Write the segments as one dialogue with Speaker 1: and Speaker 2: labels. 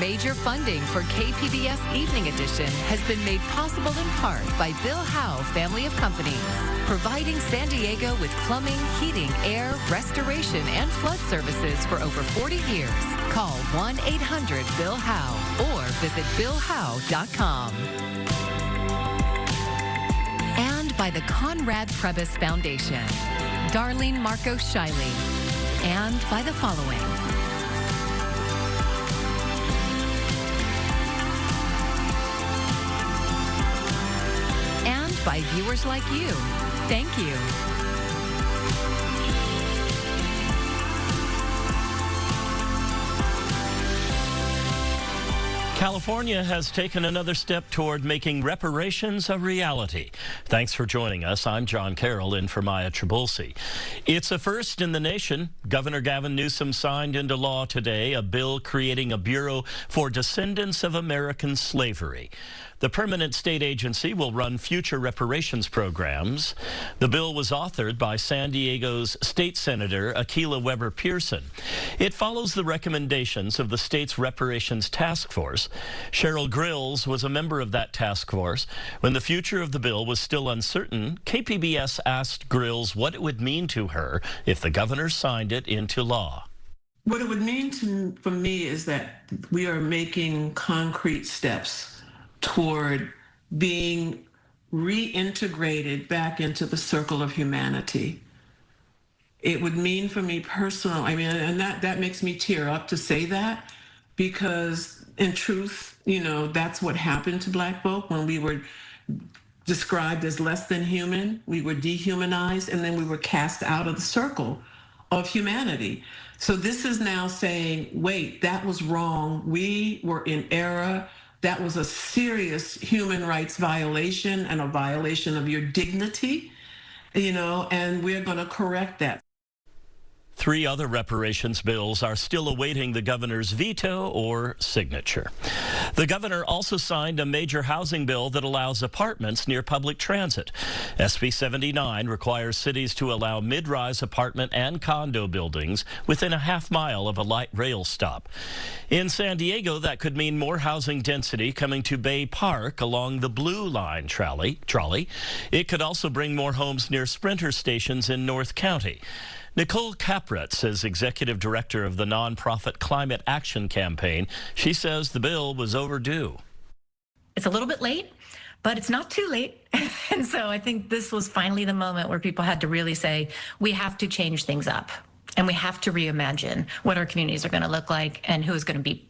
Speaker 1: Major funding for KPBS Evening Edition has been made possible in part by Bill Howe Family of Companies, providing San Diego with plumbing, heating, air, restoration, and flood services for over 40 years. Call 1-800-BILL-HOWE or visit BillHowe.com. And by the Conrad Prebys Foundation, Darlene Marco Shiley, and by the following. And by viewers like you. Thank you.
Speaker 2: California has taken another step toward making reparations a reality. Thanks for joining us. I'm John Carroll in for Maya Trabulsi. It's a first in the nation. Governor Gavin Newsom signed into law today a bill creating a Bureau for Descendants of American Slavery. The permanent state agency will run future reparations programs. The bill was authored by San Diego's State Senator Akilah Weber Pearson. It follows the recommendations of the state's reparations task force. Cheryl Grills was a member of that task force. When the future of the bill was still uncertain, KPBS asked Grills what it would mean to her if the governor signed it into law.
Speaker 3: What it would mean for me is that we are making concrete steps toward being reintegrated back into the circle of humanity. It would mean for me personally, and that makes me tear up to say that, because in truth, that's what happened to Black folk when we were described as less than human. We were dehumanized, and then we were cast out of the circle of humanity. So this is now saying, wait, that was wrong. We were in error. That was a serious human rights violation and a violation of your dignity, and we're going to correct that.
Speaker 2: 3 other reparations bills are still awaiting the governor's veto or signature. The governor also signed a major housing bill that allows apartments near public transit. SB 79 requires cities to allow mid-rise apartment and condo buildings within a half-mile of a light rail stop. In San Diego, that could mean more housing density coming to Bay Park along the Blue Line trolley. It could also bring more homes near Sprinter stations in North County. Nicole Capretz is executive director of the nonprofit Climate Action Campaign. She says the bill was overdue.
Speaker 4: It's a little bit late, but it's not too late. And so I think this was finally the moment where people had to really say, we have to change things up and we have to reimagine what our communities are going to look like and who's going to be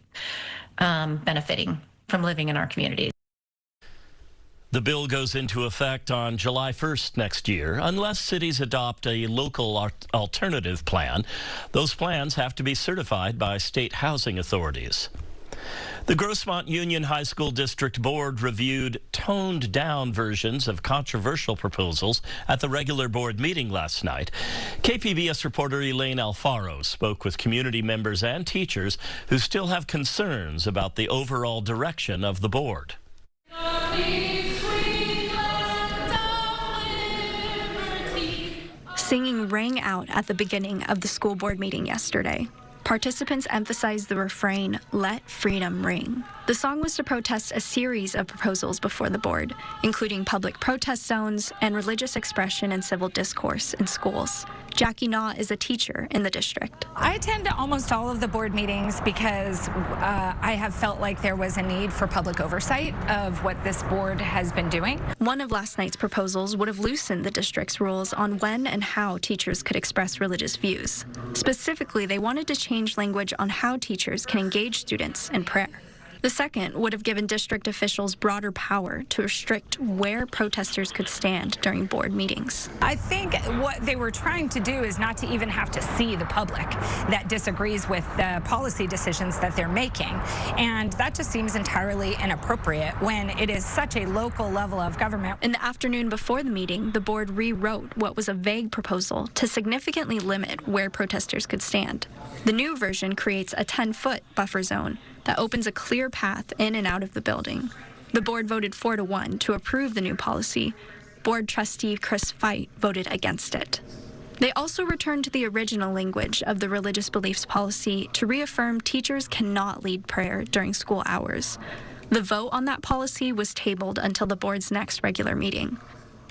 Speaker 4: benefiting from living in our communities.
Speaker 2: The bill goes into effect on July 1st next year, unless cities adopt a local alternative plan. Those plans have to be certified by state housing authorities. The Grossmont Union High School District Board reviewed toned-down versions of controversial proposals at the regular board meeting last night. KPBS reporter Elaine Alfaro spoke with community members and teachers who still have concerns about the overall direction of the board.
Speaker 5: Singing rang out at the beginning of the school board meeting yesterday. Participants emphasized the refrain, "Let freedom ring." The song was to protest a series of proposals before the board, including public protest zones and religious expression and civil discourse in schools. Jackie Naw is a teacher in the district.
Speaker 6: I attend almost all of the board meetings because I have felt like there was a need for public oversight of what this board has been doing.
Speaker 5: One of last night's proposals would have loosened the district's rules on when and how teachers could express religious views. Specifically, they wanted to change language on how teachers can engage students in prayer. The second would have given district officials broader power to restrict where protesters could stand during board meetings.
Speaker 6: I think what they were trying to do is not to even have to see the public that disagrees with the policy decisions that they're making. And that just seems entirely inappropriate when it is such a local level of government.
Speaker 5: In the afternoon before the meeting, the board rewrote what was a vague proposal to significantly limit where protesters could stand. The new version creates a 10-foot buffer zone that opens a clear path in and out of the building. The board voted 4-1 to approve the new policy. Board trustee Chris Feit voted against it. They also returned to the original language of the religious beliefs policy to reaffirm teachers cannot lead prayer during school hours. The vote on that policy was tabled until the board's next regular meeting.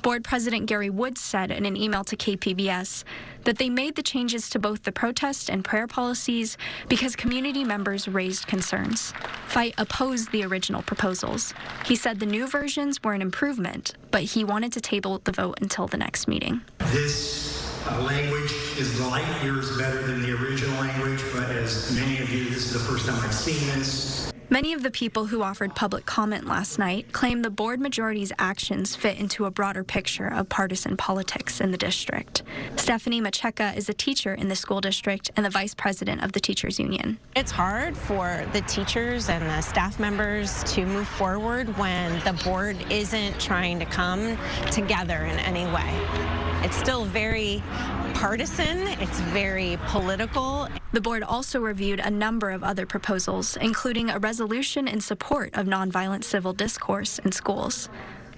Speaker 5: Board President Gary Woods said in an email to KPBS that they made the changes to both the protest and prayer policies because community members raised concerns. FIGHT opposed the original proposals. He said the new versions were an improvement, but he wanted to table the vote until the next meeting.
Speaker 7: This language is light years better than the original language, but as many of you, this is the first time I've seen this.
Speaker 5: Many of the people who offered public comment last night claim the board majority's actions fit into a broader picture of partisan politics in the district. Stephanie Macheca is a teacher in the school district and the vice president of the teachers union.
Speaker 8: It's hard for the teachers and the staff members to move forward when the board isn't trying to come together in any way. It's still very partisan, it's very political.
Speaker 5: The board also reviewed a number of other proposals, including a resolution in support of nonviolent civil discourse in schools.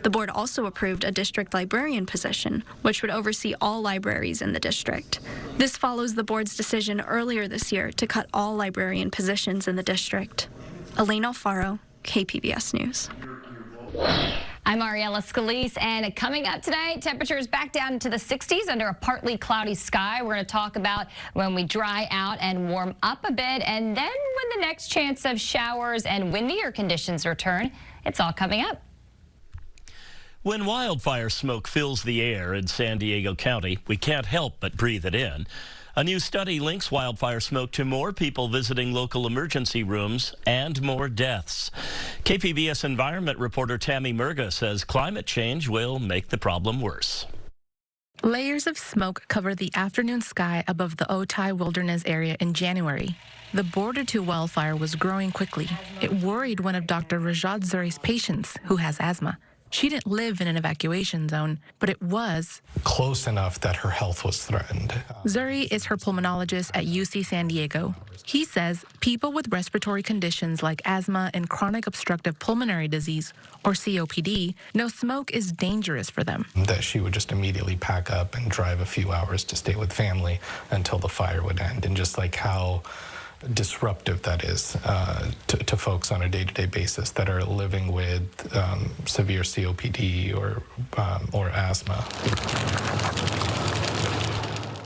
Speaker 5: The board also approved a district librarian position, which would oversee all libraries in the district. This follows the board's decision earlier this year to cut all librarian positions in the district. Elaine Alfaro, KPBS News.
Speaker 9: I'm Ariella Scalise, and coming up tonight, temperatures back down into the 60s under a partly cloudy sky. We're going to talk about when we dry out and warm up a bit, and then when the next chance of showers and windier conditions return. It's all coming up.
Speaker 2: When wildfire smoke fills the air in San Diego County, we can't help but breathe it in. A new study links wildfire smoke to more people visiting local emergency rooms and more deaths. KPBS environment reporter Tammy Murga says climate change will make the problem worse.
Speaker 10: Layers of smoke cover the afternoon sky above the Otay Wilderness area in January. The border to wildfire was growing quickly. It worried one of Dr. Rajat Zuri's patients who has asthma. She didn't live in an evacuation zone, but it was
Speaker 11: close enough that her health was threatened.
Speaker 10: Zuri is her pulmonologist at UC San Diego. He says people with respiratory conditions like asthma and chronic obstructive pulmonary disease, or COPD, know smoke is dangerous for them.
Speaker 11: That she would just immediately pack up and drive a few hours to stay with family until the fire would end, and just like how disruptive that is to folks on a day-to-day basis that are living with severe COPD or asthma.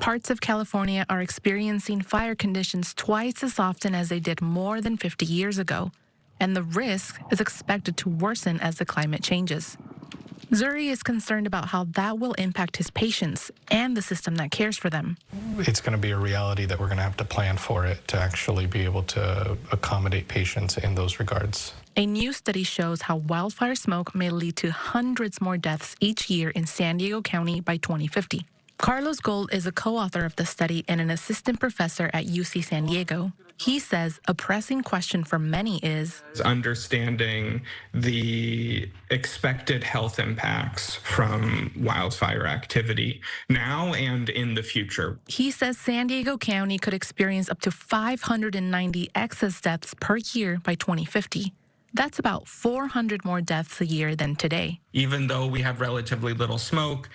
Speaker 10: Parts of California are experiencing fire conditions twice as often as they did more than 50 years ago, and the risk is expected to worsen as the climate changes. Zuri is concerned about how that will impact his patients and the system that cares for them.
Speaker 11: It's going to be a reality that we're going to have to plan for it to actually be able to accommodate patients in those regards.
Speaker 10: A new study shows how wildfire smoke may lead to hundreds more deaths each year in San Diego County by 2050. Carlos Gold is a co-author of the study and an assistant professor at UC San Diego. He says a pressing question for many is
Speaker 12: understanding the expected health impacts from wildfire activity now and in the future.
Speaker 10: He says San Diego County could experience up to 590 excess deaths per year by 2050. That's about 400 more deaths a year than today.
Speaker 12: Even though we have relatively little smoke,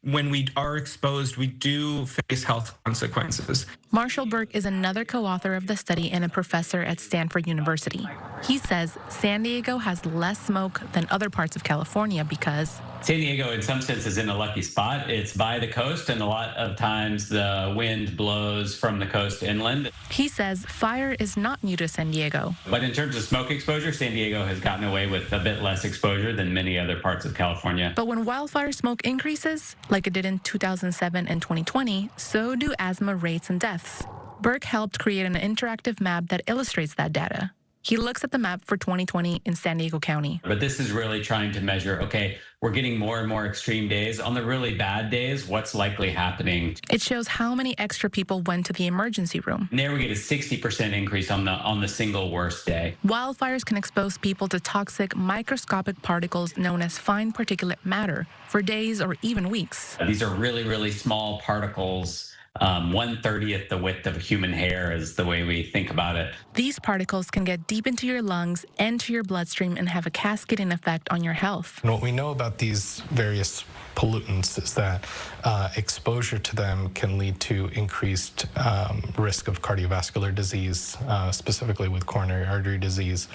Speaker 12: when we are exposed, we do face health consequences.
Speaker 10: Marshall Burke is another co-author of the study and a professor at Stanford University. He says San Diego has less smoke than other parts of California because
Speaker 13: San Diego, in some sense, is in a lucky spot. It's by the coast, and a lot of times the wind blows from the coast inland.
Speaker 10: He says fire is not new to San Diego.
Speaker 13: But in terms of smoke exposure, San Diego has gotten away with a bit less exposure than many other parts of California.
Speaker 10: But when wildfire smoke increases, like it did in 2007 and 2020, so do asthma rates and deaths. Burke helped create an interactive map that illustrates that data. He looks at the map for 2020 in San Diego County.
Speaker 13: But this is really trying to measure, okay, we're getting more and more extreme days. On the really bad days, what's likely happening?
Speaker 10: It shows how many extra people went to the emergency room.
Speaker 13: And there we get a 60% increase on the single worst day.
Speaker 10: Wildfires can expose people to toxic microscopic particles known as fine particulate matter for days or even weeks.
Speaker 13: These are really, really small particles 1/30th the width of a human hair is the way we think about it.
Speaker 10: These particles can get deep into your lungs and to your bloodstream and have a cascading effect on your health.
Speaker 11: And what we know about these various pollutants is that exposure to them can lead to increased risk of cardiovascular disease, specifically with coronary artery disease,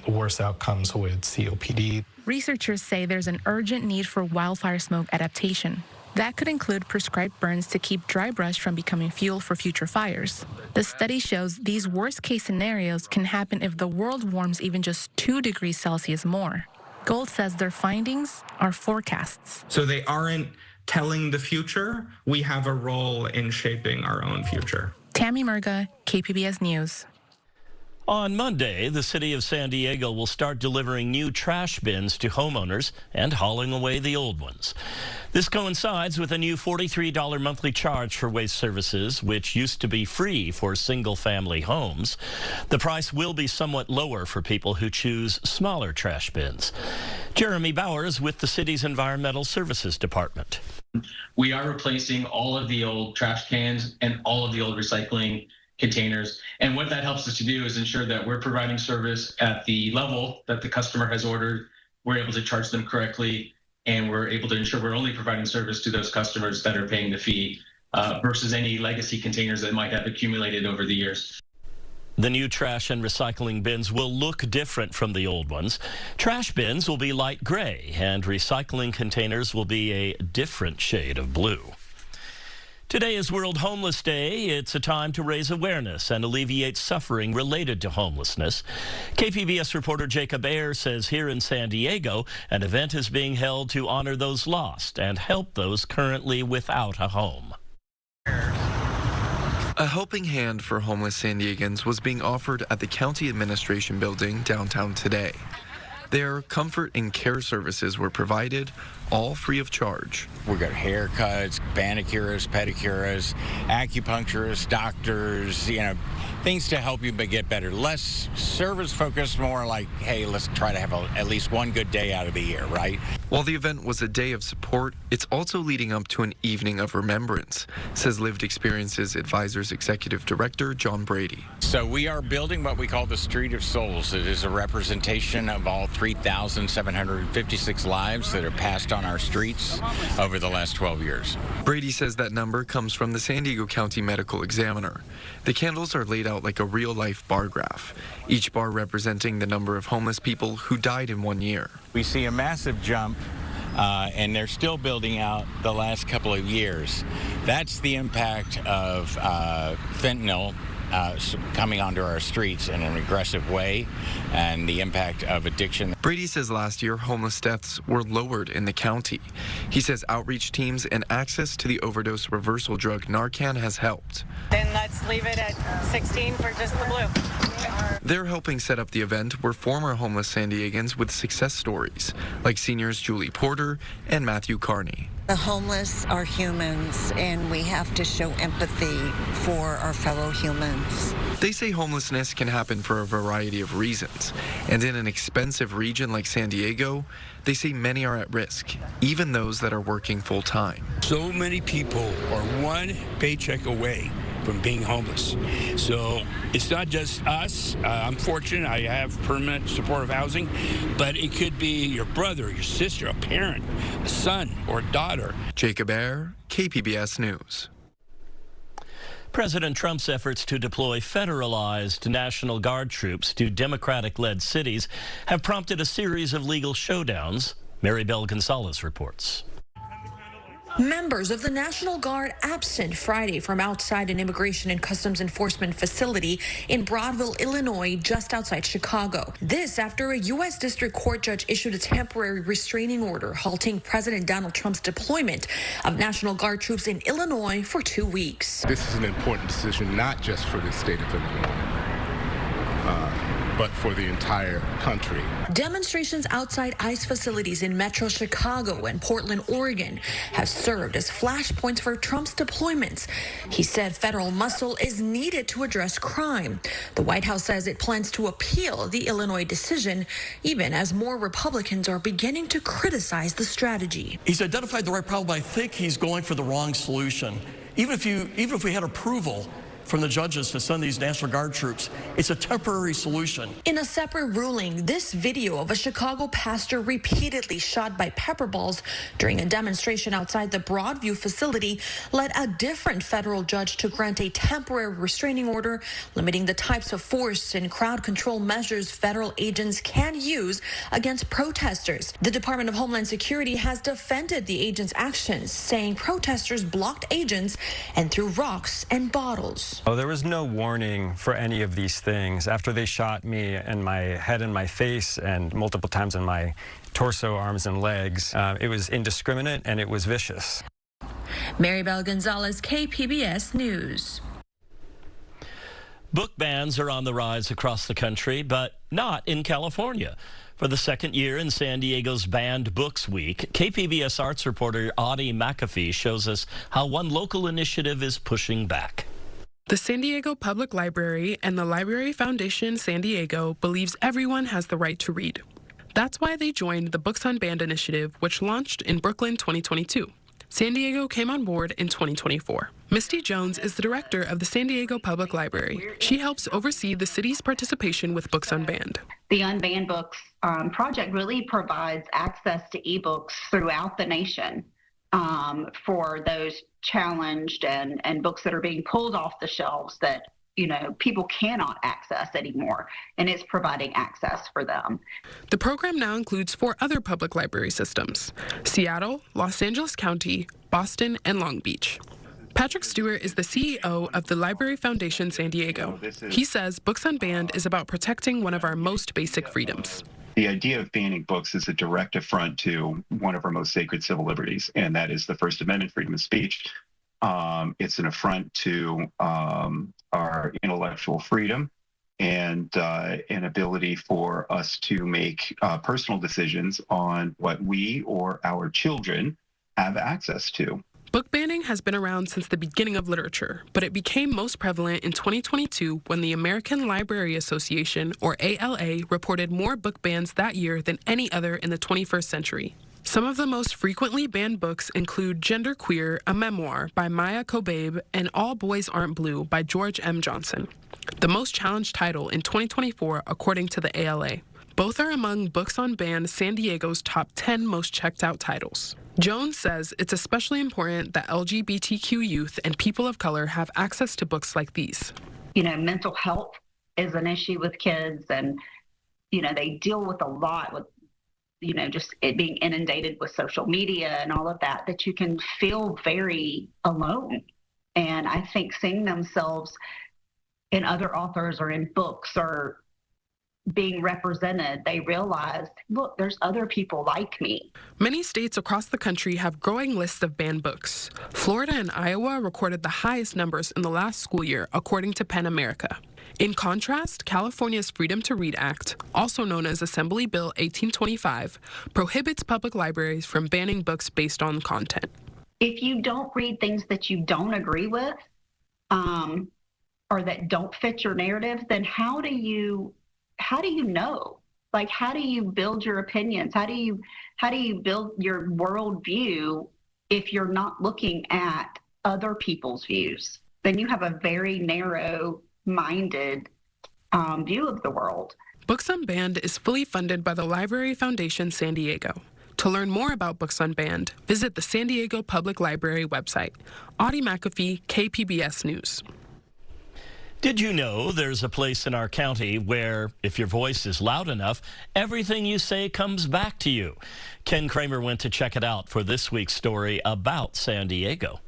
Speaker 11: worse outcomes with COPD.
Speaker 10: Researchers say there's an urgent need for wildfire smoke adaptation. That could include prescribed burns to keep dry brush from becoming fuel for future fires. The study shows these worst-case scenarios can happen if the world warms even just 2 degrees Celsius more. Gold says their findings are forecasts.
Speaker 12: So they aren't telling the future. We have a role in shaping our own future.
Speaker 10: Tammy Murga, KPBS News.
Speaker 2: On Monday, the city of San Diego will start delivering new trash bins to homeowners and hauling away the old ones. This coincides with a new $43 monthly charge for waste services, which used to be free for single-family homes. The price will be somewhat lower for people who choose smaller trash bins. Jeremy Bowers with the city's Environmental Services Department.
Speaker 14: We are replacing all of the old trash cans and all of the old recycling containers. And what that helps us to do is ensure that we're providing service at the level that the customer has ordered. We're able to charge them correctly, and we're able to ensure we're only providing service to those customers that are paying the fee versus any legacy containers that might have accumulated over the years.
Speaker 2: The new trash and recycling bins will look different from the old ones. Trash bins will be light gray, and recycling containers will be a different shade of blue. Today is World Homeless Day. It's a time to raise awareness and alleviate suffering related to homelessness. KPBS reporter Jacob Ayer says here in San Diego, an event is being held to honor those lost and help those currently without a home.
Speaker 15: A helping hand for homeless San Diegans was being offered at the County Administration Building downtown today. There, comfort and care services were provided, all free of charge.
Speaker 16: We got haircuts, manicurists, pedicurists, acupuncturists, doctors, things to help you get better. Less service focused, more like, hey, let's try to have at least one good day out of the year, right?
Speaker 15: While the event was a day of support, it's also leading up to an evening of remembrance, says Lived Experiences Advisors Executive Director John Brady.
Speaker 16: So we are building what we call the Street of Souls. It is a representation of all 3,756 lives that are passed on our streets over the last 12 years.
Speaker 15: Brady says that number comes from the San Diego County Medical Examiner. The candles are laid out like a real-life bar graph, each bar representing the number of homeless people who died in 1 year.
Speaker 16: We see a massive jump, and they're still building out the last couple of years. That's the impact of fentanyl coming onto our streets in an aggressive way, and the impact of addiction.
Speaker 15: Brady says last year homeless deaths were lowered in the county. He says outreach teams and access to the overdose reversal drug Narcan has helped.
Speaker 17: Then let's leave it at 16 for just the blue.
Speaker 15: They're helping set up the event were former homeless San Diegans with success stories, like seniors Julie Porter and Matthew Carney.
Speaker 18: The homeless are humans, and we have to show empathy for our fellow humans.
Speaker 15: They say homelessness can happen for a variety of reasons, and in an expensive region like San Diego, they say many are at risk, even those that are working full-time.
Speaker 19: So many people are one paycheck away from being homeless. So it's not just us. I'm fortunate I have permanent supportive housing, but it could be your brother, your sister, a parent, a son, or a daughter.
Speaker 15: Jacob Ayer, KPBS News.
Speaker 2: President Trump's efforts to deploy federalized National Guard troops to Democratic-led cities have prompted a series of legal showdowns. Mary Bell Gonzalez reports.
Speaker 20: Members of the National Guard absent Friday from outside an Immigration and Customs Enforcement facility in Broadville, Illinois, just outside Chicago. This after a U.S. District Court judge issued a temporary restraining order halting President Donald Trump's deployment of National Guard troops in Illinois for 2 weeks.
Speaker 21: This is an important decision, not just for the state of Illinois, but for the entire country.
Speaker 20: Demonstrations outside ICE facilities in Metro Chicago and Portland, Oregon have served as flashpoints for Trump's deployments. He said federal muscle is needed to address crime. The White House says it plans to appeal the Illinois decision, even as more Republicans are beginning to criticize the strategy.
Speaker 22: He's identified the right problem, but I think he's going for the wrong solution.
Speaker 1: Even if we had approval from the judges to send these National Guard troops, it's a temporary solution.
Speaker 20: In a separate ruling, this video of a Chicago pastor repeatedly shot by pepper balls during a demonstration outside the Broadview facility led a different federal judge to grant a temporary restraining order limiting the types of force and crowd control measures federal agents can use against protesters. The Department of Homeland Security has defended the agents' actions, saying protesters blocked agents and threw rocks and bottles.
Speaker 22: Oh, there was no warning for any of these things. After they shot me in my head and my face and multiple times in my torso, arms, and legs, it was indiscriminate and it was vicious.
Speaker 20: Maribel Gonzalez, KPBS News.
Speaker 2: Book bans are on the rise across the country, but not in California. For the second year in San Diego's Banned Books Week, KPBS arts reporter Audie McAfee shows us how one local initiative is pushing back.
Speaker 10: The San Diego Public Library and the Library Foundation San Diego believes everyone has the right to read. That's why they joined the Books Unbanned initiative, which launched in Brooklyn 2022. San Diego came on board in 2024. Misty Jones is the director of the San Diego Public Library. She helps oversee the city's participation with Books Unbanned.
Speaker 23: The Unbanned Books project really provides access to ebooks throughout the nation. For those challenged and books that are being pulled off the shelves that, people cannot access anymore, and it's providing access for them.
Speaker 10: The program now includes 4 other public library systems: Seattle, Los Angeles County, Boston, and Long Beach. Patrick Stewart is the CEO of the Library Foundation San Diego. He says Books Unbanned is about protecting one of our most basic freedoms.
Speaker 24: The idea of banning books is a direct affront to one of our most sacred civil liberties, and that is the First Amendment, freedom of speech. It's an affront to our intellectual freedom and an ability for us to make personal decisions on what we or our children have access to.
Speaker 10: Book banning has been around since the beginning of literature, but it became most prevalent in 2022 when the American Library Association, or ALA, reported more book bans that year than any other in the 21st century. Some of the most frequently banned books include Genderqueer, a memoir by Maya Kobabe, and All Boys Aren't Blue by George M. Johnson, the most challenged title in 2024 according to the ALA. Both are among Books Unbanned San Diego's top 10 most checked out titles. Jones says it's especially important that LGBTQ youth and people of color have access to books like these.
Speaker 23: Mental health is an issue with kids, and, they deal with a lot with, just it being inundated with social media and all of that you can feel very alone. And I think seeing themselves in other authors or in books or being represented, they realized, look, there's other people like me.
Speaker 10: Many states across the country have growing lists of banned books. Florida and Iowa recorded the highest numbers in the last school year, according to PEN America. In contrast, California's Freedom to Read Act, also known as Assembly Bill 1825, prohibits public libraries from banning books based on content.
Speaker 23: If you don't read things that you don't agree with, or that don't fit your narrative, then how do you know? Like, how do you build your opinions? How do you build your worldview if you're not looking at other people's views? Then you have a very narrow-minded view of the world.
Speaker 10: Books Unbanned is fully funded by the Library Foundation San Diego. To learn more about Books Unbanned, visit the San Diego Public Library website. Audie McAfee, KPBS News.
Speaker 2: Did you know there's a place in our county where, if your voice is loud enough, everything you say comes back to you? Ken Kramer went to check it out for this week's story about San Diego.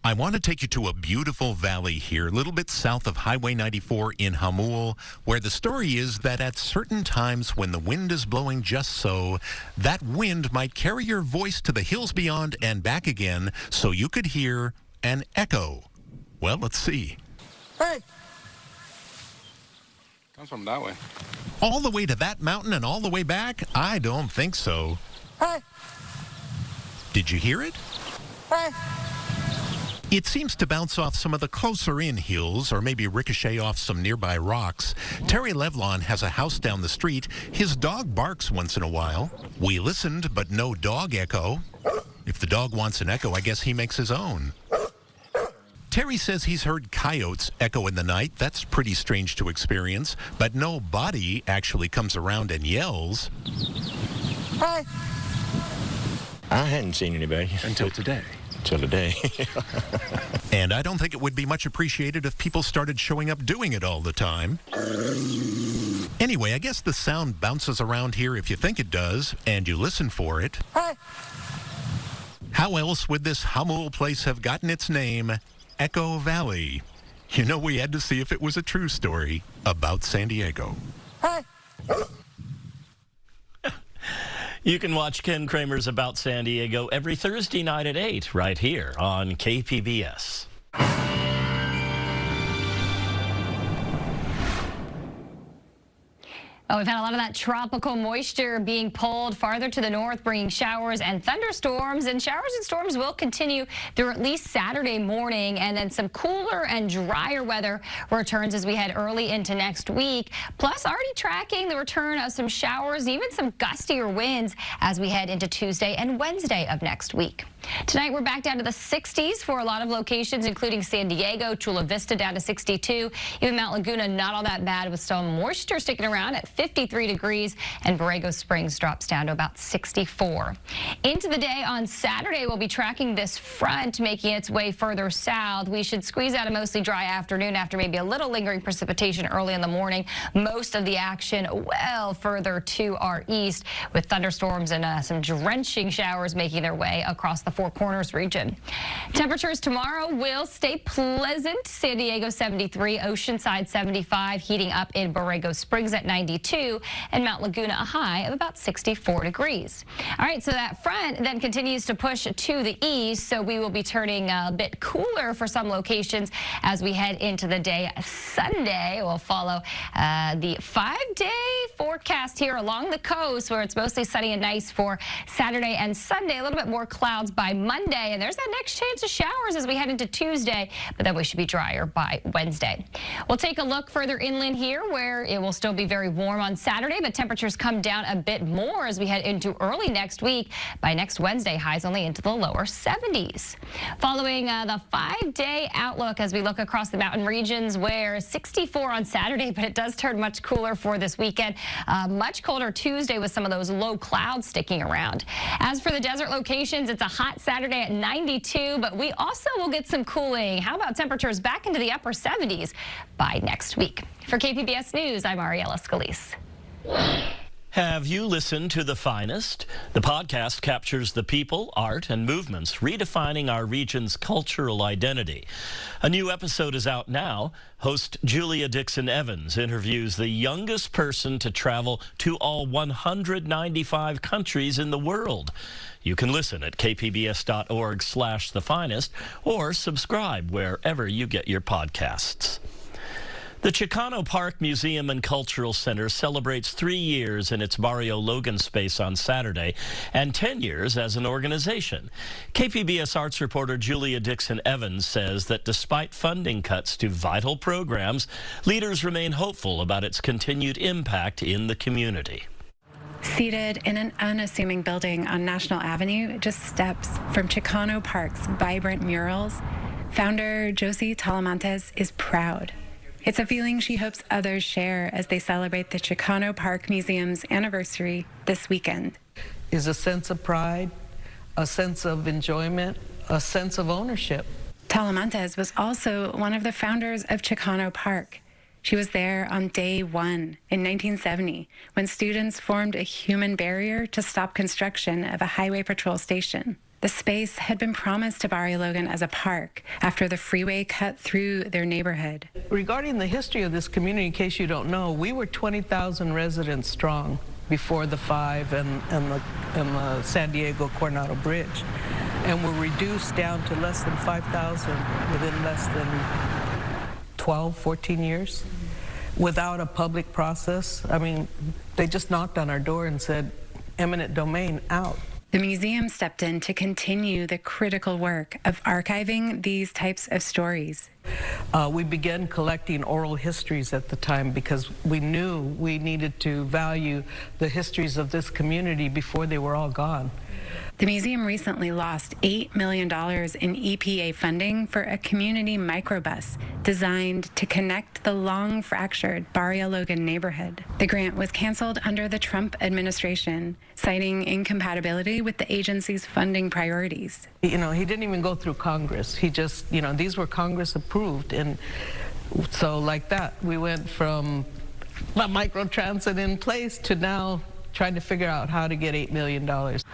Speaker 25: I want to take you to a beautiful valley here, a little bit south of Highway 94 in Jamul, where the story is that at certain times when the wind is blowing just so, that wind might carry your voice to the hills beyond and back again so you could hear an echo. Well, let's see.
Speaker 26: Hey! Comes from that way.
Speaker 25: All the way to that mountain and all the way back? I don't think so.
Speaker 26: Hey!
Speaker 25: Did you hear it?
Speaker 26: Hey!
Speaker 25: It seems to bounce off some of the closer-in hills or maybe ricochet off some nearby rocks. Terry Levlon has a house down the street. His dog barks once in a while. We listened, but no dog echo. If the dog wants an echo, I guess he makes his own. Terry says he's heard coyotes echo in the night. That's pretty strange to experience, but no body actually comes around and yells.
Speaker 3: Hi. I hadn't seen anybody.
Speaker 21: Until today.
Speaker 3: Until today.
Speaker 25: And I don't think it would be much appreciated if people started showing up doing it all the time. Anyway, I guess the sound bounces around here if you think it does, and you listen for it.
Speaker 3: Hi.
Speaker 25: How else would this Hamul place have gotten its name, Echo Valley? You know, we had to see if it was a true story about San Diego.
Speaker 3: Hi.
Speaker 2: You can watch Ken Kramer's About San Diego every Thursday night at 8 right here on KPBS.
Speaker 9: Oh, we've had a lot of that tropical moisture being pulled farther to the north, bringing showers and thunderstorms. And showers and storms will continue through at least Saturday morning. And then some cooler and drier weather returns as we head early into next week. Plus, already tracking the return of some showers, even some gustier winds as we head into Tuesday and Wednesday of next week. Tonight, we're back down to the 60s for a lot of locations, including San Diego, Chula Vista down to 62. Even Mount Laguna, not all that bad with some moisture sticking around at 53 degrees, and Borrego Springs drops down to about 64. Into the day on Saturday, we'll be tracking this front making its way further south. We should squeeze out a mostly dry afternoon after maybe a little lingering precipitation early in the morning. Most of the action well further to our east with thunderstorms and some drenching showers making their way across the Four Corners region. Temperatures tomorrow will stay pleasant. San Diego 73, Oceanside 75, heating up in Borrego Springs at 92, and Mount Laguna a high of about 64 degrees. All right, so that front then continues to push to the east, so we will be turning a bit cooler for some locations as we head into the day. Sunday will follow the 5-day forecast here along the coast, where it's mostly sunny and nice for Saturday and Sunday. A little bit more clouds by Monday, and there's that next chance of showers as we head into Tuesday, but then we should be drier by Wednesday. We'll take a look further inland here, where it will still be very warm on Saturday, but temperatures come down a bit more as we head into early next week. By next Wednesday, highs only into the lower 70s. Following the 5-day outlook as we look across the mountain regions, where 64 on Saturday, but it does turn much cooler for this weekend. Much colder Tuesday with some of those low clouds sticking around. As for the desert locations, it's a hot Saturday at 92, but we also will get some cooling. How about temperatures back into the upper 70s by next week? For KPBS News, I'm Ariella Scalise.
Speaker 2: Have you listened to The Finest? The podcast captures the people, art, and movements redefining our region's cultural identity. A new episode is out now. Host Julia Dixon Evans interviews the youngest person to travel to all 195 countries in the world. You can listen at kpbs.org/thefinest or subscribe wherever you get your podcasts. The Chicano Park Museum and Cultural Center celebrates 3 years in its Barrio Logan space on Saturday and 10 years as an organization. KPBS arts reporter Julia Dixon Evans says that despite funding cuts to vital programs, leaders remain hopeful about its continued impact in the community.
Speaker 4: Seated in an unassuming building on National Avenue, just steps from Chicano Park's vibrant murals, founder Josie Talamantes is proud. It's a feeling she hopes others share as they celebrate the Chicano Park Museum's anniversary this weekend.
Speaker 5: Is a sense of pride, a sense of enjoyment, a sense of ownership.
Speaker 4: Talamantes was also one of the founders of Chicano Park. She was there on day one in 1970 when students formed a human barrier to stop construction of a highway patrol station. The space had been promised to Barrio Logan as a park after the freeway cut through their neighborhood.
Speaker 5: Regarding the history of this community, in case you don't know, we were 20,000 residents strong before the 5 and the San Diego Coronado Bridge. And we're reduced down to less than 5,000 within less than 12, 14 years without a public process. I mean, they just knocked on our door and said, eminent domain, out.
Speaker 4: The museum stepped in to continue the critical work of archiving these types of stories.
Speaker 5: We began collecting oral histories at the time because we knew we needed to value the histories of this community before they were all gone.
Speaker 4: The museum recently lost $8 million in EPA funding for a community microbus designed to connect the long-fractured Barrio Logan neighborhood. The grant was canceled under the Trump administration, citing incompatibility with the agency's funding priorities.
Speaker 5: You know, he didn't even go through Congress. He just, you know, these were Congress approved. And so like that, we went from microtransit in place to now trying to figure out how to get $8 million.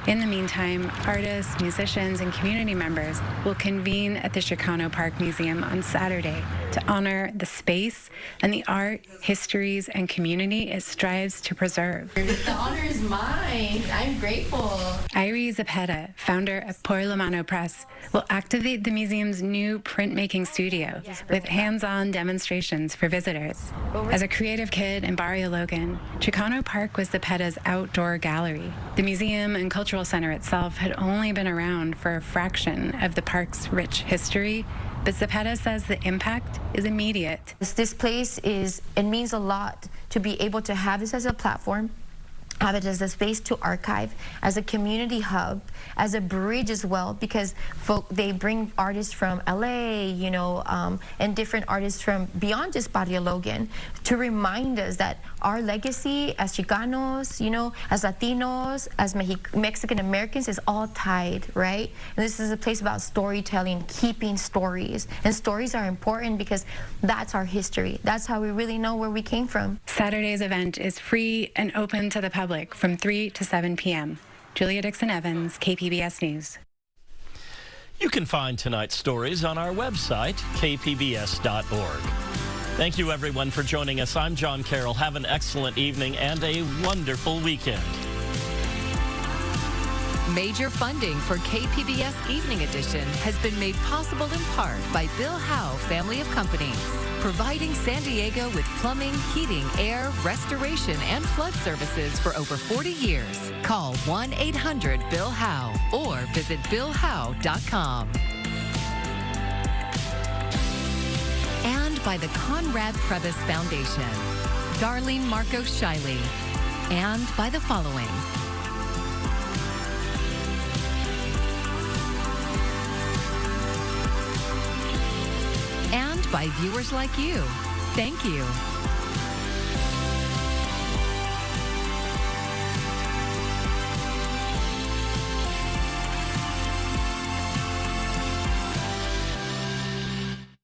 Speaker 4: In the meantime, artists, musicians, and community members will convene at the Chicano Park Museum on Saturday to honor the space and the art, histories, and community it strives to preserve.
Speaker 6: The honor is mine. I'm grateful.
Speaker 4: Irie Zepeda, founder of Por la Mano Press, will activate the museum's new printmaking studio with hands-on demonstrations for visitors. As a creative kid in Barrio Logan, Chicano Park was Zepeda's outdoor gallery. The museum and cultural center itself had only been around for a fraction of the park's rich history, but Zepeda says the impact is immediate.
Speaker 6: This place it means a lot to be able to have this as a platform, have it as a space to archive, as a community hub, as a bridge as well, because they bring artists from LA, you know, and different artists from beyond just Barrio Logan to remind us that our legacy as Chicanos, you know, as Latinos, as Mexican Americans is all tied, right? And this is a place about storytelling, keeping stories. And stories are important because that's our history. That's how we really know where we came from.
Speaker 4: Saturday's event is free and open to the public from 3 to 7 p.m. Julia Dixon-Evans, KPBS News.
Speaker 2: You can find tonight's stories on our website, kpbs.org. Thank you, everyone, for joining us. I'm John Carroll. Have an excellent evening and a wonderful weekend.
Speaker 7: Major funding for KPBS Evening Edition has been made possible in part by Bill Howe Family of Companies, providing San Diego with plumbing, heating, air, restoration, and flood services for over 40 years. Call 1-800-BILL-HOWE or visit BillHowe.com. And by the Conrad Previs Foundation, Darlene Marcos Shiley, and by the following. And by viewers like you. Thank you.